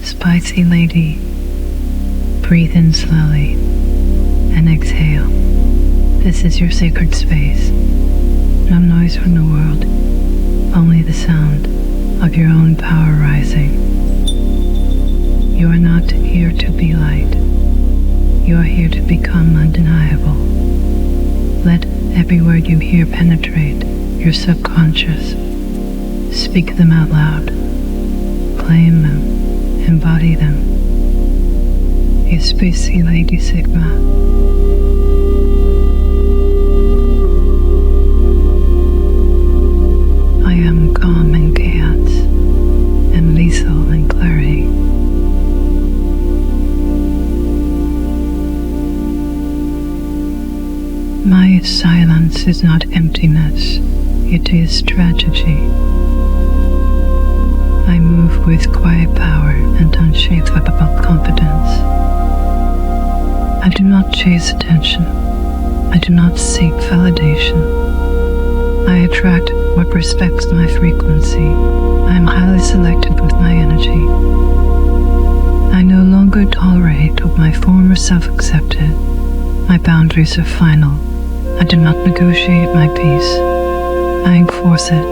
Spicy lady, breathe in slowly and exhale. This is your sacred space. No noise from the world, only the sound of your own power rising. You are not here to be light. You are here to become undeniable. Let every word you hear penetrate your subconscious. Speak them out loud. Claim them. Embody them. You spicy lady Sigma. I am calm in chaos and lethal in clarity. My silence is not emptiness, it is tragedy. I move with quiet power and unshakable confidence. I do not chase attention. I do not seek validation. I attract what respects my frequency. I am highly selective with my energy. I no longer tolerate what my former self accepted. My boundaries are final. I do not negotiate my peace. I enforce it.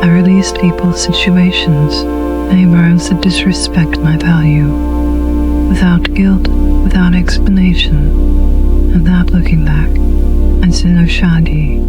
I release people, situations, any words that disrespect my value, without guilt, without explanation, and without looking back. And sincerity.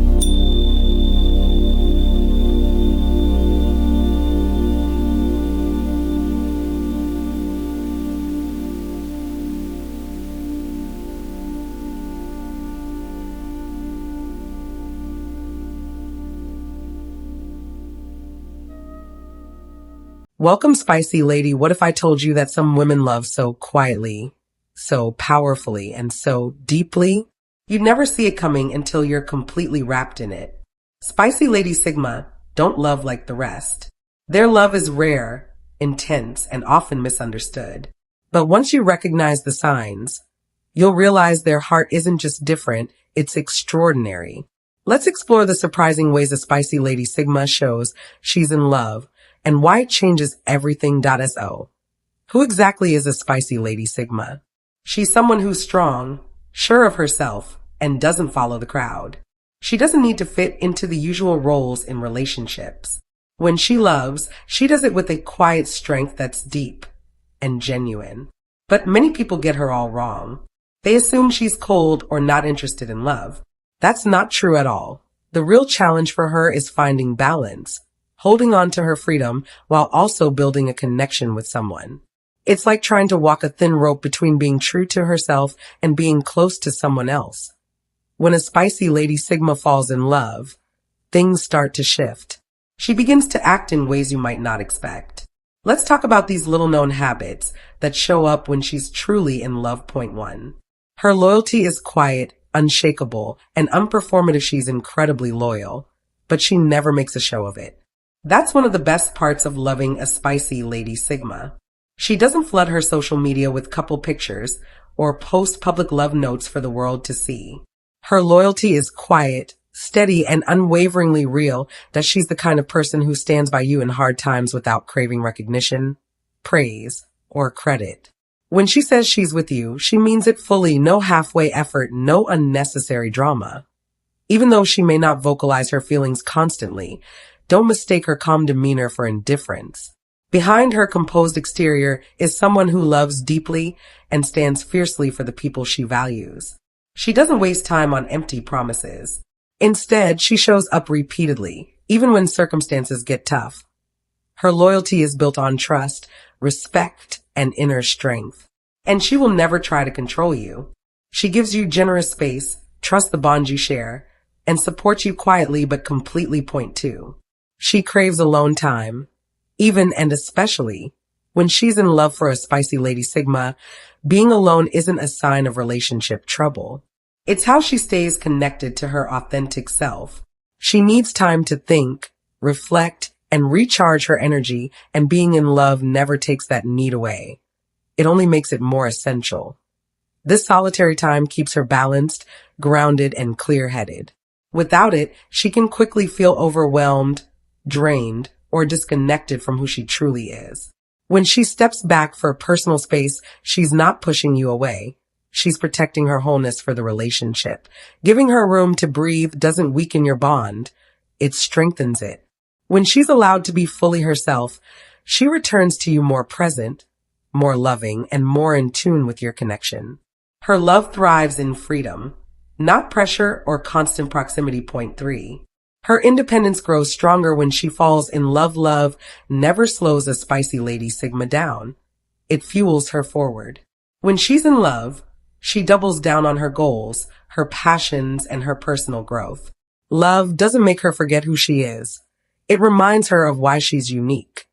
Welcome, spicy lady. What if I told you that some women love so quietly, so powerfully, and so deeply? You'd never see it coming until you're completely wrapped in it. Spicy lady Sigma don't love like the rest. Their love is rare, intense, and often misunderstood. But once you recognize the signs, you'll realize their heart isn't just different, it's extraordinary. Let's explore the surprising ways a spicy lady Sigma shows she's in love and why it changes everything. So, who exactly is a spicy lady Sigma? She's someone who's strong, sure of herself, and doesn't follow the crowd. She doesn't need to fit into the usual roles in relationships. When she loves, she does it with a quiet strength that's deep and genuine. But many people get her all wrong. They assume she's cold or not interested in love. That's not true at all. The real challenge for her is finding balance, holding on to her freedom while also building a connection with someone. It's like trying to walk a thin rope between being true to herself and being close to someone else. When a spicy lady Sigma falls in love, things start to shift. She begins to act in ways you might not expect. Let's talk about these little-known habits that show up when she's truly in love. Point 1. Her loyalty is quiet, unshakable, and unperformative. She's incredibly loyal, but she never makes a show of it. That's one of the best parts of loving a spicy lady Sigma. She doesn't flood her social media with couple pictures or post public love notes for the world to see. Her loyalty is quiet, steady, and unwaveringly real, that she's the kind of person who stands by you in hard times without craving recognition, praise, or credit. When she says she's with you, she means it fully, no halfway effort, no unnecessary drama. Even though she may not vocalize her feelings constantly, don't mistake her calm demeanor for indifference. Behind her composed exterior is someone who loves deeply and stands fiercely for the people she values. She doesn't waste time on empty promises. Instead, she shows up repeatedly, even when circumstances get tough. Her loyalty is built on trust, respect, and inner strength. And she will never try to control you. She gives you generous space, trusts the bond you share, and supports you quietly but completely. Point 2. She craves alone time. Even and especially when she's in love for a spicy lady Sigma, being alone isn't a sign of relationship trouble. It's how she stays connected to her authentic self. She needs time to think, reflect, and recharge her energy, and being in love never takes that need away. It only makes it more essential. This solitary time keeps her balanced, grounded, and clear-headed. Without it, she can quickly feel overwhelmed, drained, or disconnected from who she truly is. When she steps back for personal space, she's not pushing you away. She's protecting her wholeness for the relationship. Giving her room to breathe doesn't weaken your bond. It strengthens it. When she's allowed to be fully herself, she returns to you more present, more loving, and more in tune with your connection. Her love thrives in freedom, not pressure or constant proximity. Point 3. Her independence grows stronger when she falls in love. Love never slows a spicy lady Sigma down. It fuels her forward. When she's in love, she doubles down on her goals, her passions, and her personal growth. Love doesn't make her forget who she is. It reminds her of why she's unique.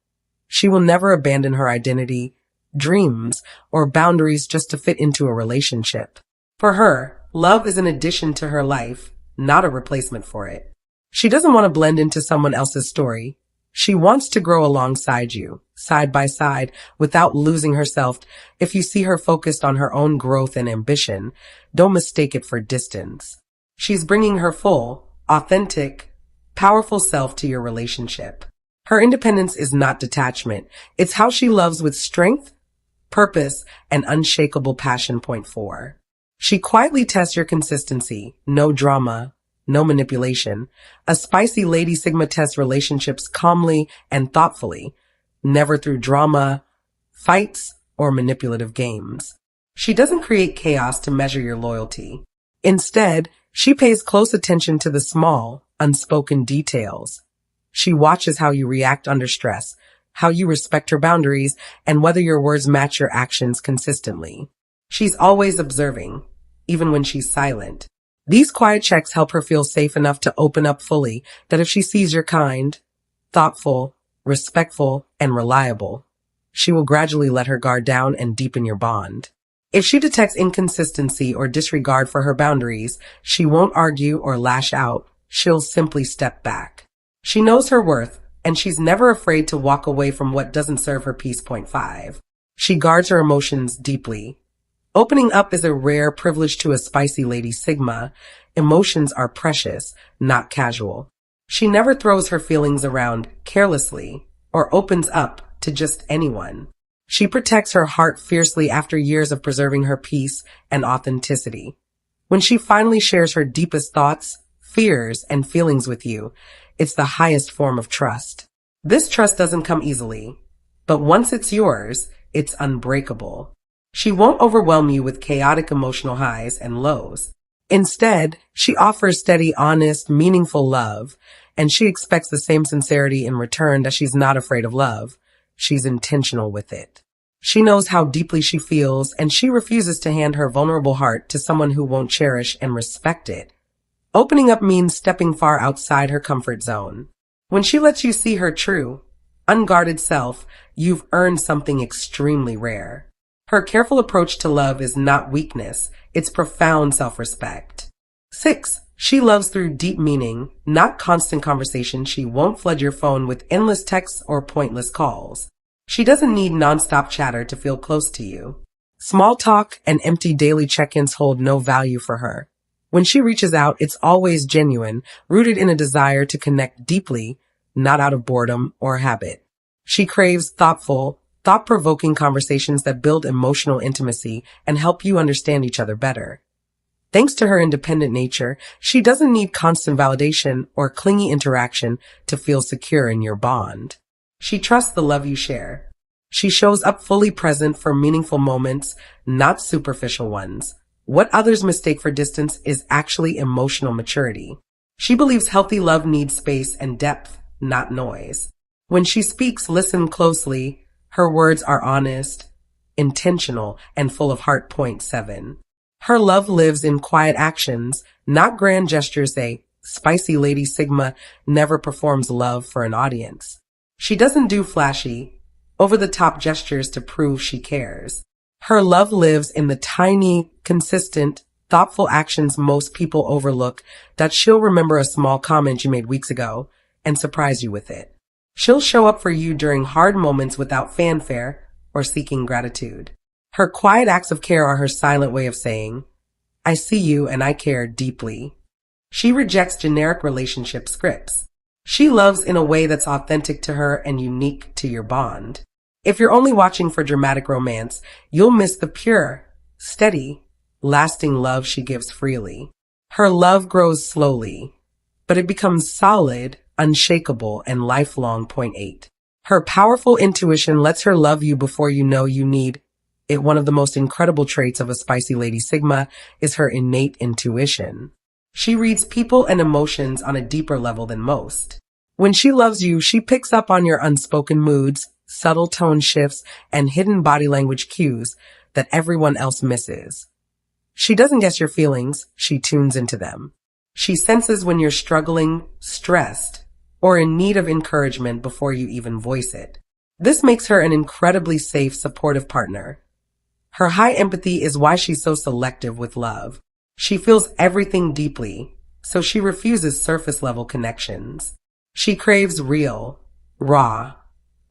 She will never abandon her identity, dreams, or boundaries just to fit into a relationship. For her, love is an addition to her life, not a replacement for it. She doesn't want to blend into someone else's story. She wants to grow alongside you, side by side, without losing herself. If you see her focused on her own growth and ambition, don't mistake it for distance. She's bringing her full, authentic, powerful self to your relationship. Her independence is not detachment. It's how she loves with strength, purpose, and unshakable passion. Point 4. She quietly tests your consistency. No drama, no manipulation. A spicy lady Sigma tests relationships calmly and thoughtfully, never through drama, fights, or manipulative games. She doesn't create chaos to measure your loyalty. Instead, she pays close attention to the small, unspoken details. She watches how you react under stress, how you respect her boundaries, and whether your words match your actions consistently. She's always observing, even when she's silent. These quiet checks help her feel safe enough to open up fully, that if she sees you're kind, thoughtful, respectful, and reliable, she will gradually let her guard down and deepen your bond. If she detects inconsistency or disregard for her boundaries, she won't argue or lash out. She'll simply step back. She knows her worth, and she's never afraid to walk away from what doesn't serve her peace. Point 5. She guards her emotions deeply. Opening up is a rare privilege to a spicy lady Sigma. Emotions are precious, not casual. She never throws her feelings around carelessly or opens up to just anyone. She protects her heart fiercely after years of preserving her peace and authenticity. When she finally shares her deepest thoughts, fears, and feelings with you, it's the highest form of trust. This trust doesn't come easily, but once it's yours, it's unbreakable. She won't overwhelm you with chaotic emotional highs and lows. Instead, she offers steady, honest, meaningful love, and she expects the same sincerity in return. That she's not afraid of love. She's intentional with it. She knows how deeply she feels, and she refuses to hand her vulnerable heart to someone who won't cherish and respect it. Opening up means stepping far outside her comfort zone. When she lets you see her true, unguarded self, you've earned something extremely rare. Her careful approach to love is not weakness, it's profound self-respect. 6. She loves through deep meaning, not constant conversation. She won't flood your phone with endless texts or pointless calls. She doesn't need nonstop chatter to feel close to you. Small talk and empty daily check-ins hold no value for her. When she reaches out, it's always genuine, rooted in a desire to connect deeply, not out of boredom or habit. She craves thoughtful, thought-provoking conversations that build emotional intimacy and help you understand each other better. Thanks to her independent nature, she doesn't need constant validation or clingy interaction to feel secure in your bond. She trusts the love you share. She shows up fully present for meaningful moments, not superficial ones. What others mistake for distance is actually emotional maturity. She believes healthy love needs space and depth, not noise. When she speaks, listen closely. Her words are honest, intentional, and full of heart. Point 7. Her love lives in quiet actions, not grand gestures. A spicy lady Sigma never performs love for an audience. She doesn't do flashy, over-the-top gestures to prove she cares. Her love lives in the tiny, consistent, thoughtful actions most people overlook. That she'll remember a small comment you made weeks ago and surprise you with it. She'll show up for you during hard moments without fanfare or seeking gratitude. Her quiet acts of care are her silent way of saying, I see you and I care deeply. She rejects generic relationship scripts. She loves in a way that's authentic to her and unique to your bond. If you're only watching for dramatic romance, you'll miss the pure, steady, lasting love she gives freely. Her love grows slowly, but it becomes solid, unshakable, and lifelong. Point 8. Her powerful intuition lets her love you before you know you need it. One of the most incredible traits of a spicy Lady Sigma is her innate intuition. She reads people and emotions on a deeper level than most. When she loves you, she picks up on your unspoken moods, subtle tone shifts, and hidden body language cues that everyone else misses. She doesn't guess your feelings, she tunes into them. She senses when you're struggling, stressed, or in need of encouragement before you even voice it. This makes her an incredibly safe, supportive partner. Her high empathy is why she's so selective with love. She feels everything deeply, so she refuses surface-level connections. She craves real, raw,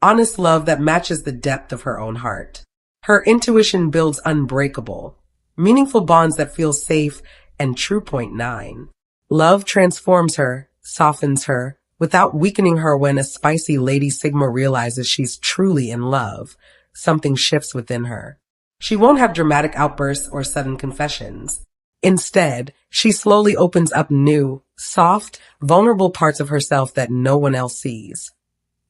honest love that matches the depth of her own heart. Her intuition builds unbreakable, meaningful bonds that feel safe and true. Point 9. Love transforms her, softens her, without weakening her. When a spicy Lady Sigma realizes she's truly in love, something shifts within her. She won't have dramatic outbursts or sudden confessions. Instead, she slowly opens up new, soft, vulnerable parts of herself that no one else sees.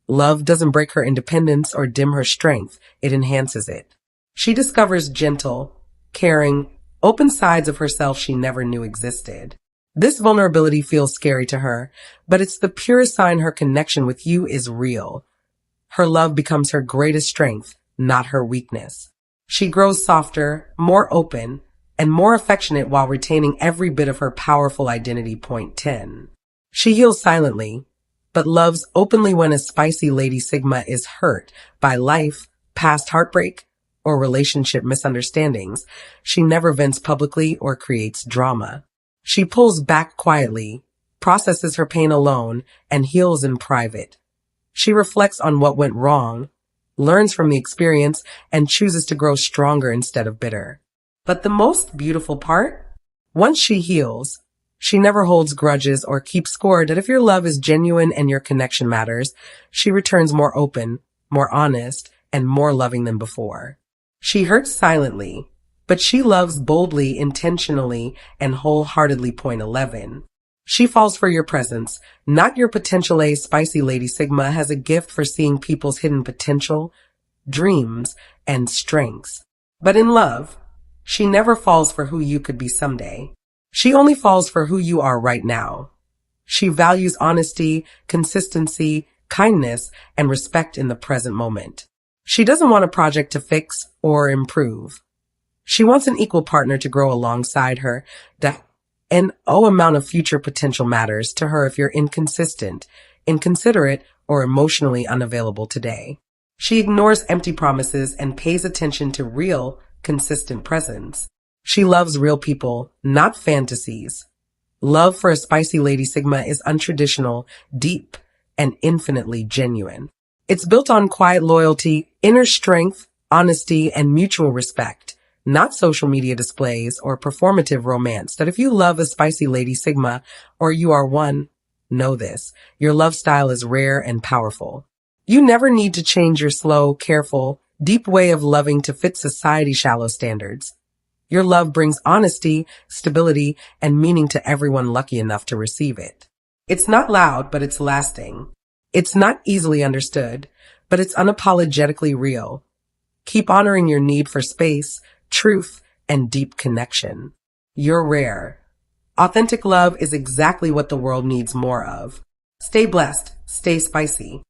Love doesn't break her independence or dim her strength, it enhances it. She discovers gentle, caring, open sides of herself she never knew existed. This vulnerability feels scary to her, but it's the purest sign her connection with you is real. Her love becomes her greatest strength, not her weakness. She grows softer, more open, and more affectionate while retaining every bit of her powerful identity. Point 10. She heals silently, but loves openly. When a spicy Lady Sigma is hurt by life, past heartbreak, or relationship misunderstandings, she never vents publicly or creates drama. She pulls back quietly, processes her pain alone, and heals in private. She reflects on what went wrong, learns from the experience, and chooses to grow stronger instead of bitter. But the most beautiful part? Once she heals, she never holds grudges or keeps score. That if your love is genuine and your connection matters, she returns more open, more honest, and more loving than before. She hurts silently, but she loves boldly, intentionally, and wholeheartedly. Point 11. She falls for your presence, not your potential. A spicy Lady Sigma has a gift for seeing people's hidden potential, dreams, and strengths. But in love, she never falls for who you could be someday. She only falls for who you are right now. She values honesty, consistency, kindness, and respect in the present moment. She doesn't want a project to fix or improve. She wants an equal partner to grow alongside her. That amount of future potential matters to her if you're inconsistent, inconsiderate, or emotionally unavailable today. She ignores empty promises and pays attention to real, consistent presence. She loves real people, not fantasies. Love for a spicy Lady Sigma is untraditional, deep, and infinitely genuine. It's built on quiet loyalty, inner strength, honesty, and mutual respect, not social media displays or performative romance. That if you love a spicy Lady Sigma, or you are one, know this: your love style is rare and powerful. You never need to change your slow, careful, deep way of loving to fit society's shallow standards. Your love brings honesty, stability, and meaning to everyone lucky enough to receive it. It's not loud, but it's lasting. It's not easily understood, but it's unapologetically real. Keep honoring your need for space, truth, and deep connection. You're rare. Authentic love is exactly what the world needs more of. Stay blessed, stay spicy.